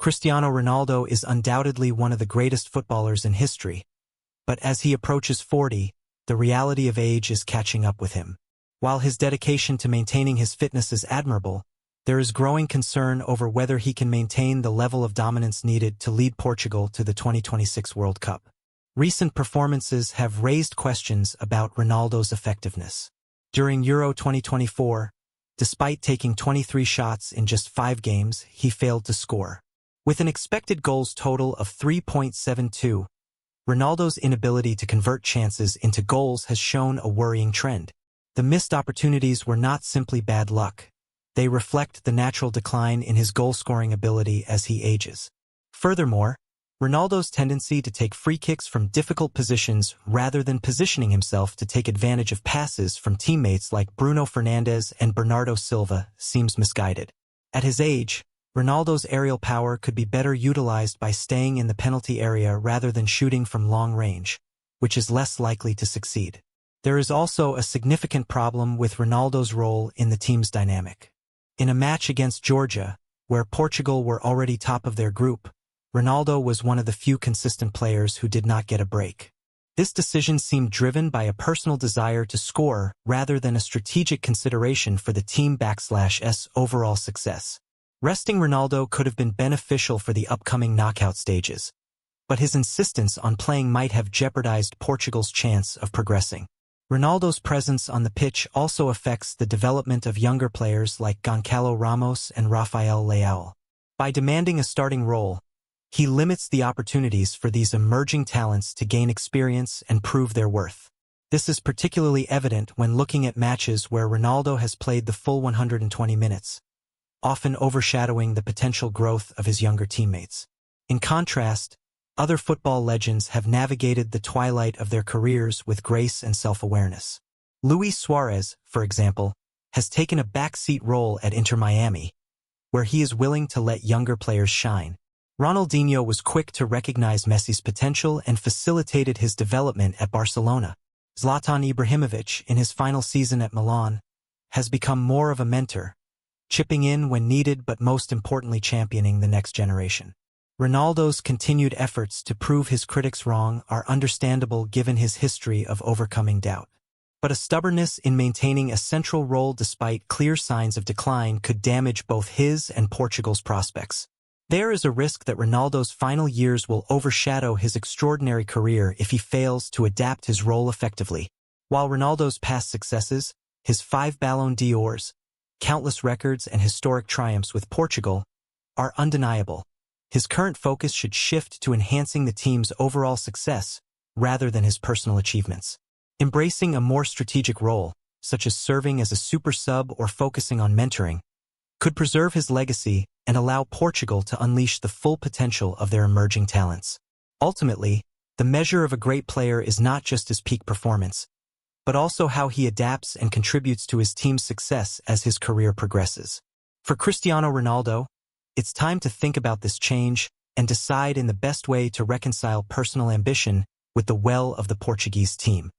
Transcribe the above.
Cristiano Ronaldo is undoubtedly one of the greatest footballers in history, but as he approaches 40, the reality of age is catching up with him. While his dedication to maintaining his fitness is admirable, there is growing concern over whether he can maintain the level of dominance needed to lead Portugal to the 2026 World Cup. Recent performances have raised questions about Ronaldo's effectiveness. During Euro 2024, despite taking 23 shots in just 5 games, he failed to score. With an expected goals total of 3.72, Ronaldo's inability to convert chances into goals has shown a worrying trend. The missed opportunities were not simply bad luck. They reflect the natural decline in his goal-scoring ability as he ages. Furthermore, Ronaldo's tendency to take free kicks from difficult positions rather than positioning himself to take advantage of passes from teammates like Bruno Fernandes and Bernardo Silva seems misguided. At his age, Ronaldo's aerial power could be better utilized by staying in the penalty area rather than shooting from long range, which is less likely to succeed. There is also a significant problem with Ronaldo's role in the team's dynamic. In a match against Georgia, where Portugal were already top of their group, Ronaldo was one of the few consistent players who did not get a break. This decision seemed driven by a personal desire to score rather than a strategic consideration for the team's overall success. Resting Ronaldo could have been beneficial for the upcoming knockout stages, but his insistence on playing might have jeopardized Portugal's chance of progressing. Ronaldo's presence on the pitch also affects the development of younger players like Goncalo Ramos and Rafael Leao. By demanding a starting role, he limits the opportunities for these emerging talents to gain experience and prove their worth. This is particularly evident when looking at matches where Ronaldo has played the full 120 minutes, often overshadowing the potential growth of his younger teammates. In contrast, other football legends have navigated the twilight of their careers with grace and self-awareness. Luis Suarez, for example, has taken a backseat role at Inter Miami, where he is willing to let younger players shine. Ronaldinho was quick to recognize Messi's potential and facilitated his development at Barcelona. Zlatan Ibrahimovic, in his final season at Milan, has become more of a mentor, chipping in when needed but most importantly championing the next generation. Ronaldo's continued efforts to prove his critics wrong are understandable given his history of overcoming doubt. But a stubbornness in maintaining a central role despite clear signs of decline could damage both his and Portugal's prospects. There is a risk that Ronaldo's final years will overshadow his extraordinary career if he fails to adapt his role effectively. While Ronaldo's past successes, his 5 Ballon d'Ors, countless records and historic triumphs with Portugal, are undeniable, his current focus should shift to enhancing the team's overall success rather than his personal achievements. Embracing a more strategic role, such as serving as a super sub or focusing on mentoring, could preserve his legacy and allow Portugal to unleash the full potential of their emerging talents. Ultimately, the measure of a great player is not just his peak performance, but also how he adapts and contributes to his team's success as his career progresses. For Cristiano Ronaldo, it's time to think about this change and decide in the best way to reconcile personal ambition with the well of the Portuguese team.